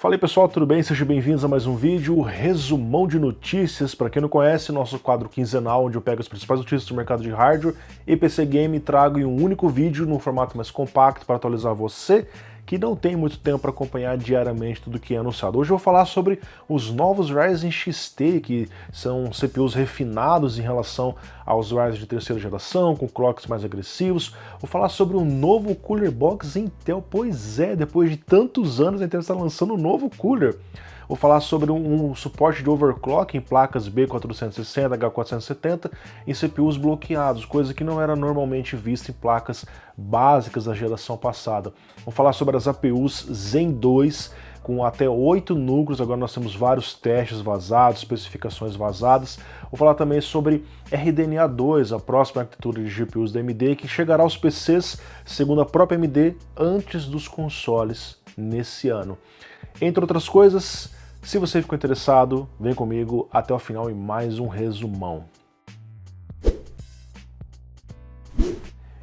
Fala aí pessoal, tudo bem? Sejam bem-vindos a mais um vídeo, resumão de notícias. Para quem não conhece, nosso quadro quinzenal onde eu pego as principais notícias do mercado de hardware e PC Game e trago em um único vídeo, num formato mais compacto para atualizar você que não tem muito tempo para acompanhar diariamente tudo que é anunciado. Hoje eu vou falar sobre os novos Ryzen XT, que são CPUs refinados em relação aos Ryzen de terceira geração, com clocks mais agressivos. Vou falar sobre o novo Cooler Box Intel. Pois é, depois de tantos anos a Intel está lançando um novo cooler. Vou falar sobre um suporte de overclock em placas B460, H470 em CPUs bloqueados, coisa que não era normalmente vista em placas básicas da geração passada. Vou falar sobre as APUs Zen 2 com até 8 núcleos, agora nós temos vários testes vazados, especificações vazadas. Vou falar também sobre RDNA 2, a próxima arquitetura de GPUs da AMD, que chegará aos PCs, segundo a própria AMD, antes dos consoles nesse ano. Entre outras coisas, se você ficou interessado, vem comigo até o final em mais um resumão.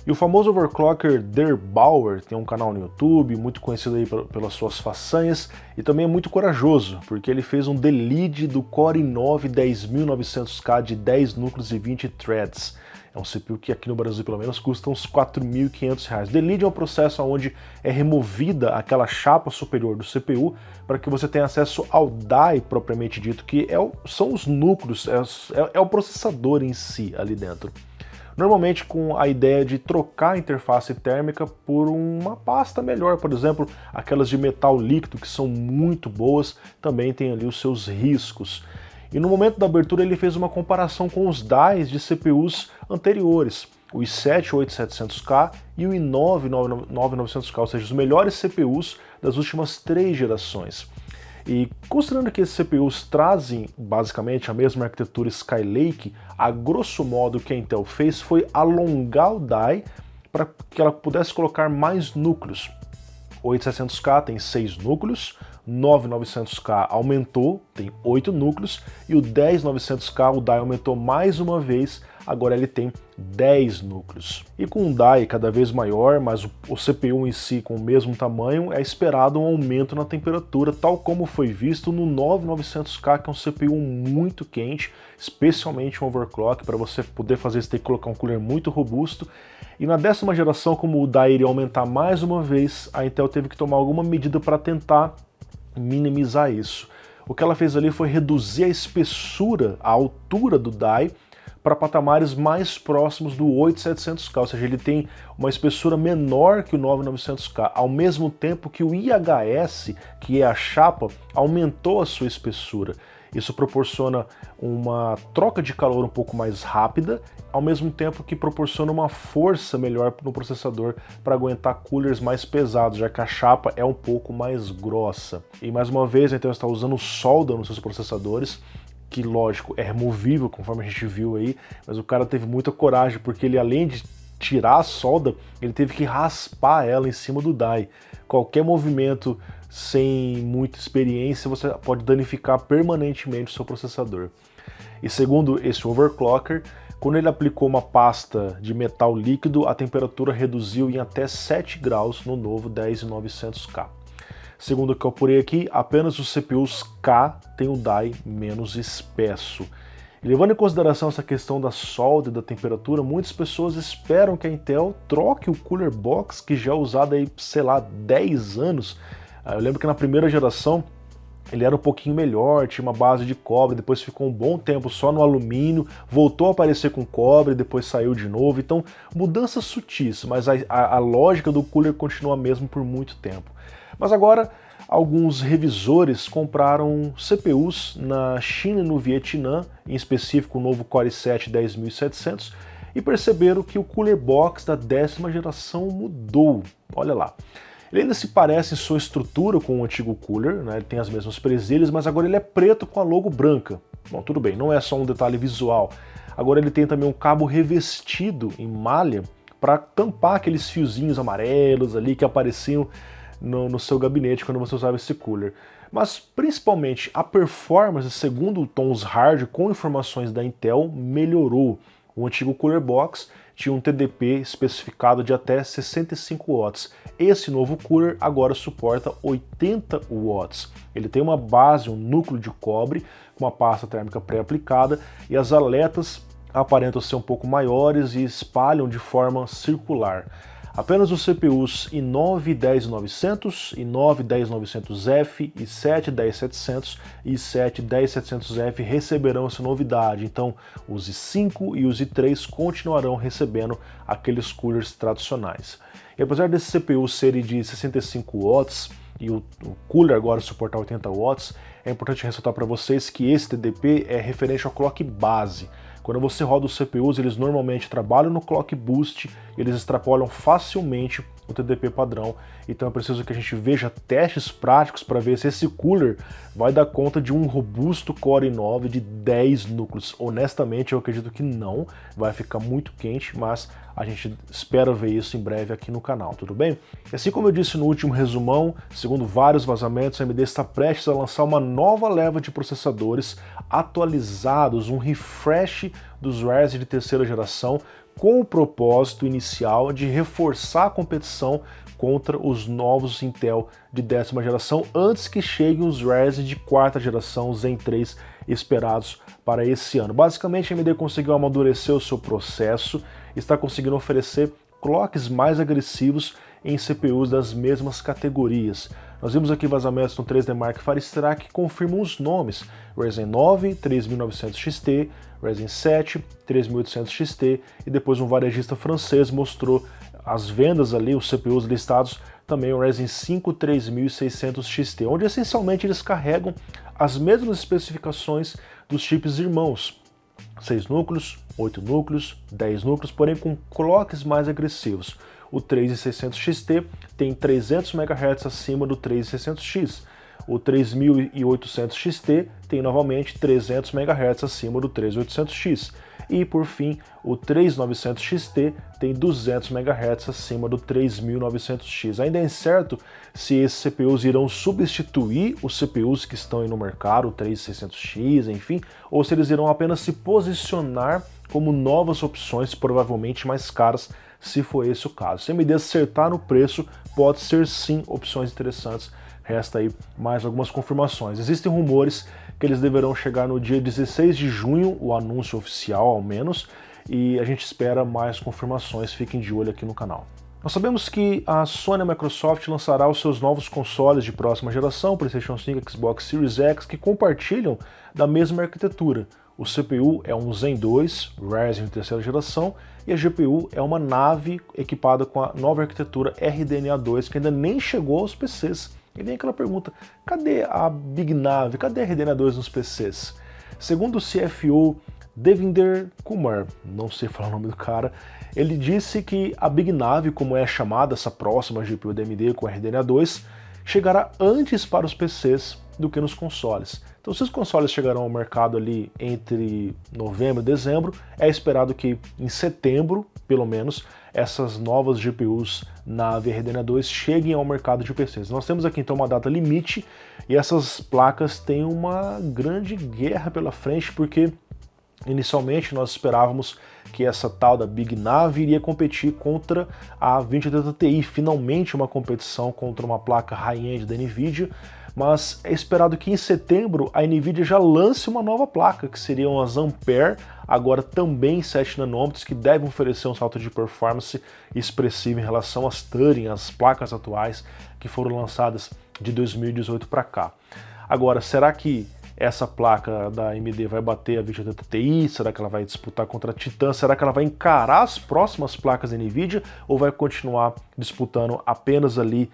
E o famoso overclocker Der Bauer tem um canal no YouTube, muito conhecido aí pelas suas façanhas, e também é muito corajoso, porque ele fez um delete do Core i9 10900K de 10 núcleos e 20 threads. É um CPU que aqui no Brasil pelo menos custa uns R$ 4.500. Delete é um processo onde é removida aquela chapa superior do CPU para que você tenha acesso ao die propriamente dito, que são os núcleos, é o processador em si ali dentro. Normalmente com a ideia de trocar a interface térmica por uma pasta melhor, por exemplo, aquelas de metal líquido que são muito boas, também tem ali os seus riscos. E no momento da abertura ele fez uma comparação com os dies de CPUs anteriores, o i7 8700K e o i9 9900K, ou seja, os melhores CPUs das últimas 3 gerações. E considerando que esses CPUs trazem basicamente a mesma arquitetura Skylake, a grosso modo o que a Intel fez foi alongar o die para que ela pudesse colocar mais núcleos. O 8700K tem 6 núcleos, 9900K aumentou, tem 8 núcleos, e o 10900K o die aumentou mais uma vez, agora ele tem 10 núcleos. E com um die cada vez maior, mas o CPU em si com o mesmo tamanho, é esperado um aumento na temperatura, tal como foi visto no 9900K, que é um CPU muito quente, especialmente um overclock, para você poder fazer isso tem que colocar um cooler muito robusto. E na 10ª geração, como o die iria aumentar mais uma vez, a Intel teve que tomar alguma medida para tentar minimizar isso. O que ela fez ali foi reduzir a espessura, a altura do die, para patamares mais próximos do 8700K, ou seja, ele tem uma espessura menor que o 9900K, ao mesmo tempo que o IHS, que é a chapa, aumentou a sua espessura. Isso proporciona uma troca de calor um pouco mais rápida, ao mesmo tempo que proporciona uma força melhor no processador para aguentar coolers mais pesados, já que a chapa é um pouco mais grossa. E mais uma vez, então, está usando solda nos seus processadores, que lógico é removível, conforme a gente viu aí, mas o cara teve muita coragem, porque ele, além de tirar a solda, ele teve que raspar ela em cima do die. Qualquer movimento sem muita experiência, você pode danificar permanentemente o seu processador. E segundo esse overclocker, quando ele aplicou uma pasta de metal líquido, a temperatura reduziu em até 7 graus no novo 10900K. Segundo o que eu apurei aqui, apenas os CPUs K têm o die menos espesso. E levando em consideração essa questão da solda e da temperatura, muitas pessoas esperam que a Intel troque o Cooler Box, que já é usado aí, sei lá, 10 anos. Eu lembro que na primeira geração ele era um pouquinho melhor, tinha uma base de cobre, depois ficou um bom tempo só no alumínio, voltou a aparecer com cobre, depois saiu de novo. Então, mudanças sutis, mas a lógica do cooler continua a mesma por muito tempo. Mas agora, alguns revisores compraram CPUs na China e no Vietnã, em específico o novo Core i7 10700, e perceberam que o Cooler Box da 10ª geração mudou. Olha lá. Ele ainda se parece em sua estrutura com o antigo cooler, né? Ele tem as mesmas presilhas, mas agora ele é preto com a logo branca. Bom, tudo bem, não é só um detalhe visual. Agora ele tem também um cabo revestido em malha para tampar aqueles fiozinhos amarelos ali que apareciam no seu gabinete quando você usava esse cooler. Mas principalmente a performance, segundo o Tom's Hard, com informações da Intel, melhorou. O antigo Cooler Box tinha um TDP especificado de até 65 watts. Esse novo cooler agora suporta 80 watts. Ele tem uma base, um núcleo de cobre, com uma pasta térmica pré-aplicada, e as aletas aparentam ser um pouco maiores e espalham de forma circular. Apenas os CPUs i9 10900, i9 10900F, i7 10700 e i7 10700F receberão essa novidade. Então, os i5 e os i3 continuarão recebendo aqueles coolers tradicionais. E apesar desse CPU serem de 65 watts e o cooler agora suportar 80 watts, é importante ressaltar para vocês que esse TDP é referente ao clock base. Quando você roda os CPUs, eles normalmente trabalham no clock boost, eles extrapolam facilmente o TDP padrão, então é preciso que a gente veja testes práticos para ver se esse cooler vai dar conta de um robusto Core i9 de 10 núcleos. Honestamente, eu acredito que não, vai ficar muito quente, mas a gente espera ver isso em breve aqui no canal, tudo bem? E assim como eu disse no último resumão, segundo vários vazamentos, a AMD está prestes a lançar uma nova leva de processadores atualizados, um refresh dos Ryzen de terceira geração, com o propósito inicial de reforçar a competição contra os novos Intel de 10ª geração, antes que cheguem os Ryzen de 4ª geração, Zen 3, esperados para esse ano. Basicamente, a AMD conseguiu amadurecer o seu processo, está conseguindo oferecer clocks mais agressivos em CPUs das mesmas categorias. Nós vimos aqui vazamentos no 3D Mark Firestrike que confirmam os nomes: Ryzen 9 3900 XT, Ryzen 7 3800 XT, e depois um varejista francês mostrou as vendas ali, os CPUs listados, também o Ryzen 5 3600 XT, onde essencialmente eles carregam as mesmas especificações dos chips irmãos: 6 núcleos, 8 núcleos, 10 núcleos, porém com clocks mais agressivos. O 3600 XT tem 300 MHz acima do 3600X. O 3800 XT tem novamente 300 MHz acima do 3800X. E por fim, o 3900 XT tem 200 MHz acima do 3900X. Ainda é incerto se esses CPUs irão substituir os CPUs que estão aí no mercado, o 3600X, enfim, ou se eles irão apenas se posicionar como novas opções, provavelmente mais caras, se for esse o caso. Se a AMD acertar no preço, pode ser sim opções interessantes. Resta aí mais algumas confirmações. Existem rumores que eles deverão chegar no dia 16 de junho, o anúncio oficial ao menos, e a gente espera mais confirmações, fiquem de olho aqui no canal. Nós sabemos que a Sony e a Microsoft lançará os seus novos consoles de próxima geração, PlayStation 5 e Xbox Series X, que compartilham da mesma arquitetura. O CPU é um Zen 2, Ryzen de terceira geração, e a GPU é uma nave equipada com a nova arquitetura RDNA 2, que ainda nem chegou aos PCs. E vem aquela pergunta: cadê a Big Nave? Cadê a RDNA 2 nos PCs? Segundo o CFO Devinder Kumar, não sei falar o nome do cara, ele disse que a Big Nave, como é chamada essa próxima GPU da AMD com RDNA 2, chegará antes para os PCs do que nos consoles. Então, se os consoles chegarão ao mercado ali entre novembro e dezembro, é esperado que em setembro, pelo menos, essas novas GPUs na RDNA 2 cheguem ao mercado de PCs. Nós temos aqui então uma data limite e essas placas têm uma grande guerra pela frente, porque inicialmente nós esperávamos que essa tal da Big Nave iria competir contra a 2080 Ti, finalmente uma competição contra uma placa high-end da Nvidia, mas é esperado que em setembro a Nvidia já lance uma nova placa, que seriam as Ampere, agora também 7 nanômetros, que devem oferecer um salto de performance expressivo em relação às Turing, as placas atuais que foram lançadas de 2018 para cá. Agora, será que essa placa da AMD vai bater a 2080 Ti? Será que ela vai disputar contra a Titan? Será que ela vai encarar as próximas placas da Nvidia ou vai continuar disputando apenas ali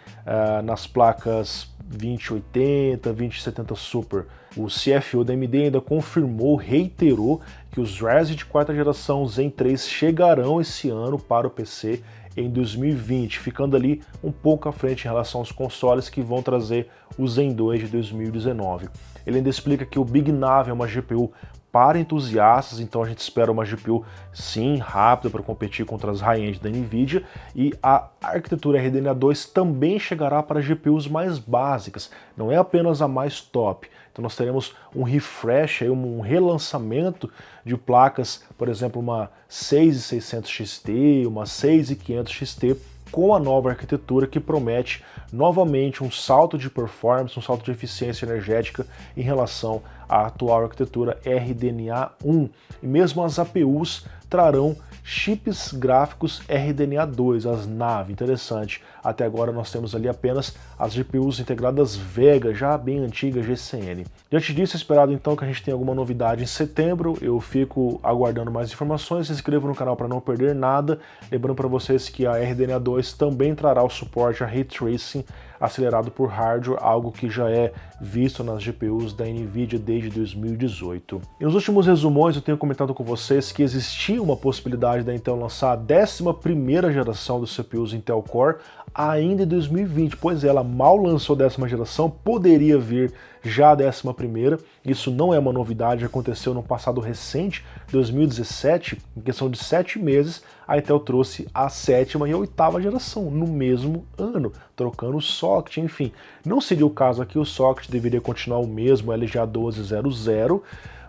nas placas 2080, 2070 Super? O CFO da AMD ainda confirmou, reiterou que os Ryzen de 4ª geração Zen 3 chegarão esse ano para o PC em 2020, ficando ali um pouco à frente em relação aos consoles que vão trazer o Zen 2 de 2019. Ele ainda explica que o Big Nave é uma GPU para entusiastas, então a gente espera uma GPU sim rápida para competir contra as high-end da Nvidia, e a arquitetura RDNA2 também chegará para GPUs mais básicas, não é apenas a mais top. Então nós teremos um refresh, um relançamento de placas, por exemplo, uma 6600 XT, uma 6500 XT, com a nova arquitetura que promete novamente um salto de performance, um salto de eficiência energética em relação à atual arquitetura RDNA1. E mesmo as APUs trarão chips gráficos RDNA2, as NAV, interessante. Até agora nós temos ali apenas as GPUs integradas Vega, já bem antiga GCN. Diante disso, é esperado então que a gente tenha alguma novidade em setembro. Eu fico aguardando mais informações, se inscreva no canal para não perder nada. Lembrando para vocês que a RDNA2 também trará o suporte a Ray Tracing acelerado por hardware, algo que já é visto nas GPUs da Nvidia desde 2018. E nos últimos resumões eu tenho comentado com vocês que existia uma possibilidade da Intel lançar a 11ª geração dos CPUs Intel Core ainda em 2020, pois ela mal lançou a 10ª geração, poderia vir já a 11ª. Isso não é uma novidade, aconteceu no passado recente, 2017, em questão de 7 meses, a Intel trouxe a 7ª e a 8ª geração no mesmo ano, trocando o socket, enfim. Não seria o caso aqui, o socket deveria continuar o mesmo, LGA 1200,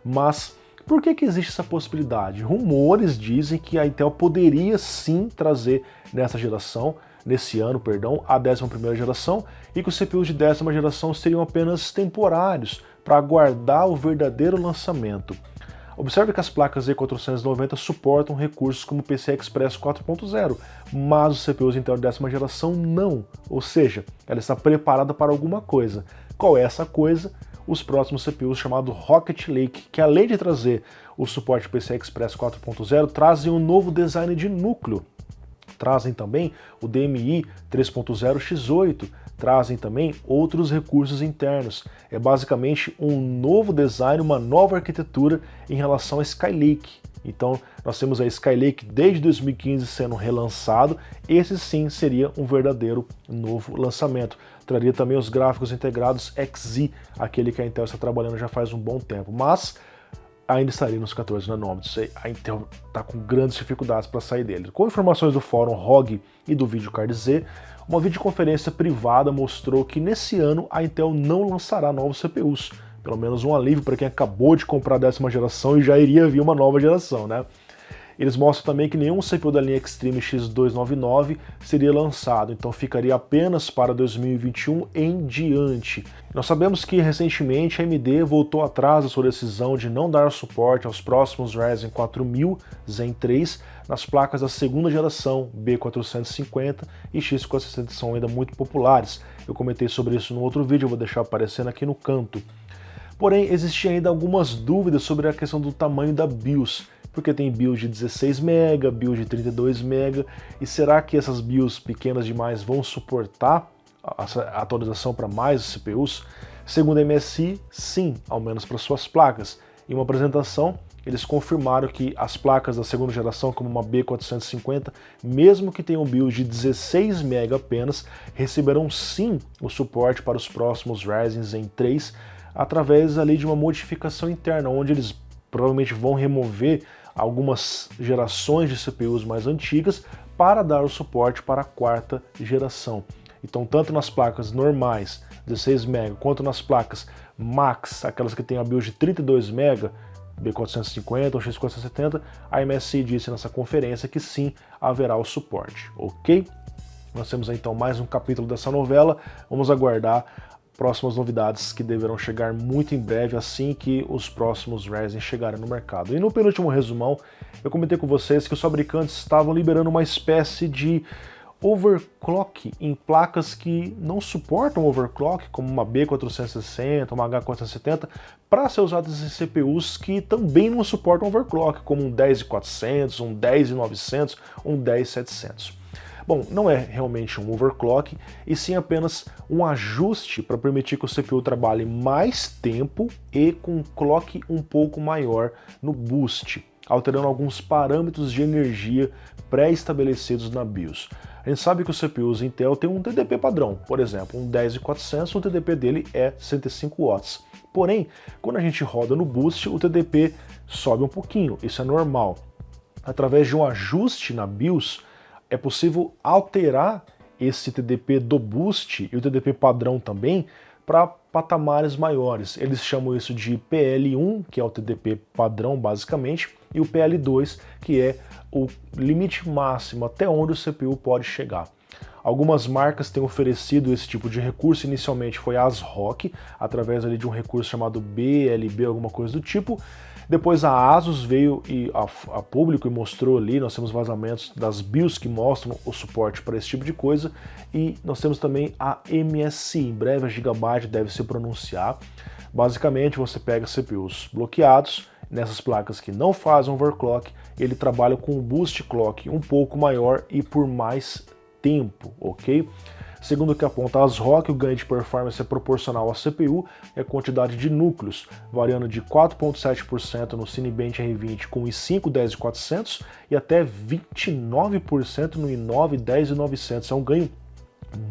mas por que existe essa possibilidade? Rumores dizem que a Intel poderia sim trazer nesse ano, a 11ª geração, e que os CPUs de 10ª geração seriam apenas temporários para aguardar o verdadeiro lançamento. Observe que as placas Z490 suportam recursos como PCI Express 4.0, mas os CPUs Intel de 10ª geração não, ou seja, ela está preparada para alguma coisa. Qual é essa coisa? Os próximos CPUs chamado Rocket Lake, que além de trazer o suporte PCI Express 4.0, trazem um novo design de núcleo. Trazem também o DMI 3.0 X8, trazem também outros recursos internos. É basicamente um novo design, uma nova arquitetura em relação a Skylake. Então nós temos a Skylake desde 2015 sendo relançado, esse sim seria um verdadeiro novo lançamento. Traria também os gráficos integrados Xe, aquele que a Intel está trabalhando já faz um bom tempo, mas ainda estaria nos 14 nanômetros. A Intel está com grandes dificuldades para sair dele. Com informações do fórum ROG e do VideoCard Z, uma videoconferência privada mostrou que nesse ano a Intel não lançará novos CPUs. Pelo menos um alívio para quem acabou de comprar a 10ª geração e já iria vir uma nova geração, né? Eles mostram também que nenhum CPU da linha Extreme X299 seria lançado, então ficaria apenas para 2021 em diante. Nós sabemos que recentemente a AMD voltou atrás da sua decisão de não dar suporte aos próximos Ryzen 4000 Zen 3 nas placas da 2ª geração B450 e X460 são ainda muito populares. Eu comentei sobre isso no outro vídeo, eu vou deixar aparecendo aqui no canto. Porém, existiam ainda algumas dúvidas sobre a questão do tamanho da BIOS, porque tem BIOS de 16 MB, BIOS de 32 MB, e será que essas BIOS pequenas demais vão suportar a atualização para mais CPUs? Segundo a MSI, sim, ao menos para suas placas. Em uma apresentação, eles confirmaram que as placas da 2ª geração, como uma B450, mesmo que tenham BIOS de 16 MB apenas, receberão sim o suporte para os próximos Ryzen Zen 3, através ali de uma modificação interna, onde eles provavelmente vão remover algumas gerações de CPUs mais antigas para dar o suporte para a 4ª geração. Então, tanto nas placas normais, 16 MB, quanto nas placas Max, aquelas que têm a BIOS de 32 MB, B450 ou X470, a MSI disse nessa conferência que sim, haverá o suporte, ok? Nós temos então mais um capítulo dessa novela, vamos aguardar próximas novidades que deverão chegar muito em breve, assim que os próximos Ryzen chegarem no mercado. E no penúltimo resumão, eu comentei com vocês que os fabricantes estavam liberando uma espécie de overclock em placas que não suportam overclock, como uma B460, uma H470, para ser usadas em CPUs que também não suportam overclock, como um 10400, um 10900, um 10700. Bom, não é realmente um overclock, e sim apenas um ajuste para permitir que o CPU trabalhe mais tempo e com um clock um pouco maior no boost. alterando alguns parâmetros de energia pré-estabelecidos na BIOS. A gente sabe que os CPUs Intel têm um TDP padrão, por exemplo, um 10400, o TDP dele é 105 watts. Porém, quando a gente roda no Boost, o TDP sobe um pouquinho, isso é normal. Através de um ajuste na BIOS, é possível alterar esse TDP do Boost e o TDP padrão também para patamares maiores. Eles chamam isso de PL1, que é o TDP padrão basicamente, e o PL2, que é o limite máximo até onde o CPU pode chegar. Algumas marcas têm oferecido esse tipo de recurso, inicialmente foi a ASRock, através ali de um recurso chamado BLB, alguma coisa do tipo. Depois a ASUS veio a público e mostrou ali, nós temos vazamentos das BIOS que mostram o suporte para esse tipo de coisa, e nós temos também a MSI, em breve a Gigabyte deve se pronunciar. Basicamente você pega CPUs bloqueados, nessas placas que não fazem overclock, ele trabalha com um boost clock um pouco maior e por mais tempo, ok? Segundo o que aponta a ASRock, o ganho de performance é proporcional à CPU e à quantidade de núcleos, variando de 4,7% no Cinebench R20 com i5 10400 e até 29% no i9 10900. É um ganho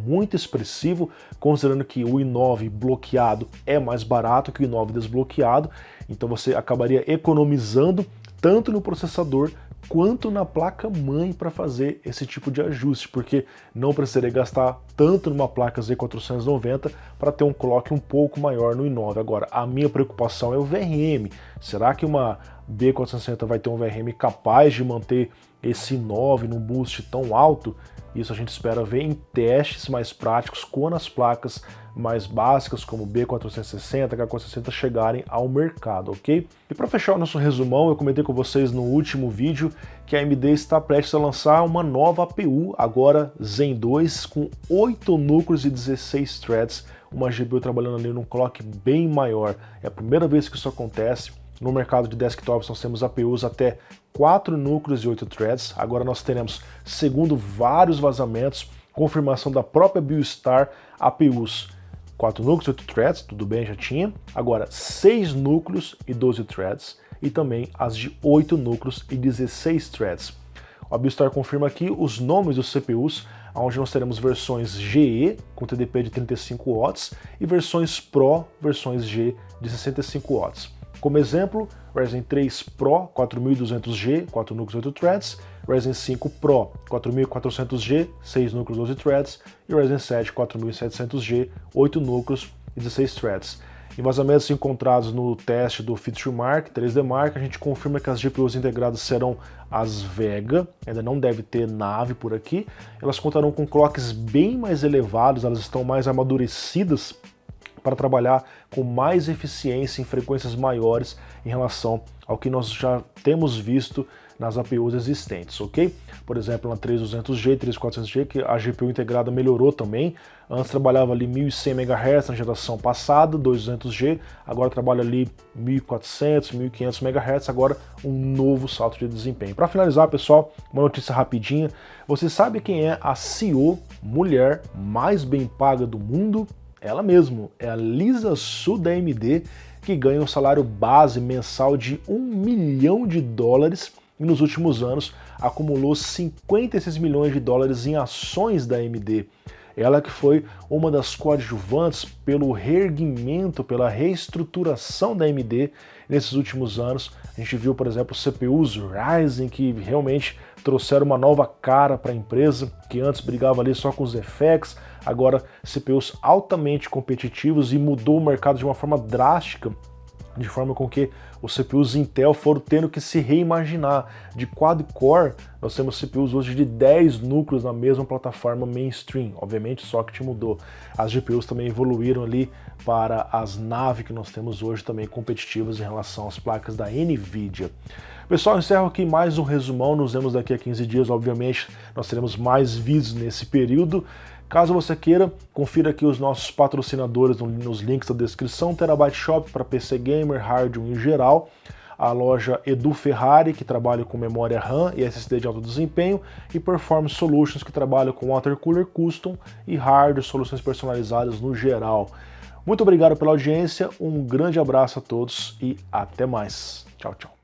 muito expressivo, considerando que o i9 bloqueado é mais barato que o i9 desbloqueado, então você acabaria economizando tanto no processador quanto na placa-mãe para fazer esse tipo de ajuste, porque não precisaria gastar tanto numa placa Z490 para ter um clock um pouco maior no i9. Agora, a minha preocupação é o VRM. Será que uma B460 vai ter um VRM capaz de manter esse i9 num boost tão alto? Isso a gente espera ver em testes mais práticos quando as placas mais básicas como B460, H460 chegarem ao mercado, ok? E para fechar o nosso resumão, eu comentei com vocês no último vídeo que a AMD está prestes a lançar uma nova APU, agora Zen 2, com 8 núcleos e 16 threads, uma GPU trabalhando ali num clock bem maior. É a primeira vez que isso acontece. No mercado de desktops nós temos APUs até 4 núcleos e 8 threads. Agora nós teremos, segundo vários vazamentos, confirmação da própria BioStar, APUs 4 núcleos e 8 threads, tudo bem, já tinha. Agora 6 núcleos e 12 threads e também as de 8 núcleos e 16 threads. A BioStar confirma aqui os nomes dos CPUs, onde nós teremos versões GE com TDP de 35 watts e versões Pro, versões G de 65 watts. Como exemplo, Ryzen 3 Pro 4200G, 4 núcleos e 8 threads, Ryzen 5 Pro 4400G, 6 núcleos e 12 threads, e Ryzen 7 4700G, 8 núcleos e 16 threads. Em vazamentos encontrados no teste do FeatureMark, 3D Mark, a gente confirma que as GPUs integradas serão as Vega, ainda não deve ter nave por aqui. Elas contarão com clocks bem mais elevados, elas estão mais amadurecidas para trabalhar com mais eficiência em frequências maiores em relação ao que nós já temos visto nas APUs existentes, ok? Por exemplo, na 3200G, 3400G, que a GPU integrada melhorou também. Antes trabalhava ali 1100 MHz na geração passada, 2200G, agora trabalha ali 1400, 1500 MHz, agora um novo salto de desempenho. Para finalizar, pessoal, uma notícia rapidinha. Você sabe quem é a CEO mulher mais bem paga do mundo? Ela mesmo, é a Lisa Su da AMD, que ganha um salário base mensal de $1 milhão e nos últimos anos acumulou 56 milhões de dólares em ações da AMD. Ela que foi uma das coadjuvantes pelo reerguimento, pela reestruturação da AMD nesses últimos anos. A gente viu, por exemplo, CPUs Ryzen que realmente trouxeram uma nova cara para a empresa, que antes brigava ali só com os FX, agora CPUs altamente competitivos e mudou o mercado de uma forma drástica, de forma com que os CPUs Intel foram tendo que se reimaginar. De quad-core, nós temos CPUs hoje de 10 núcleos na mesma plataforma mainstream. Obviamente o socket mudou. As GPUs também evoluíram ali para as naves que nós temos hoje também competitivas em relação às placas da NVIDIA. Pessoal, encerro aqui mais um resumão. Nos vemos daqui a 15 dias, obviamente. Nós teremos mais vídeos nesse período. Caso você queira, confira aqui os nossos patrocinadores nos links da descrição. Terabyte Shop para PC Gamer, hardware em geral. A loja Edu Ferrari, que trabalha com memória RAM e SSD de alto desempenho. E Performance Solutions, que trabalha com Water Cooler Custom e hardware, soluções personalizadas no geral. Muito obrigado pela audiência, um grande abraço a todos e até mais. Tchau, tchau.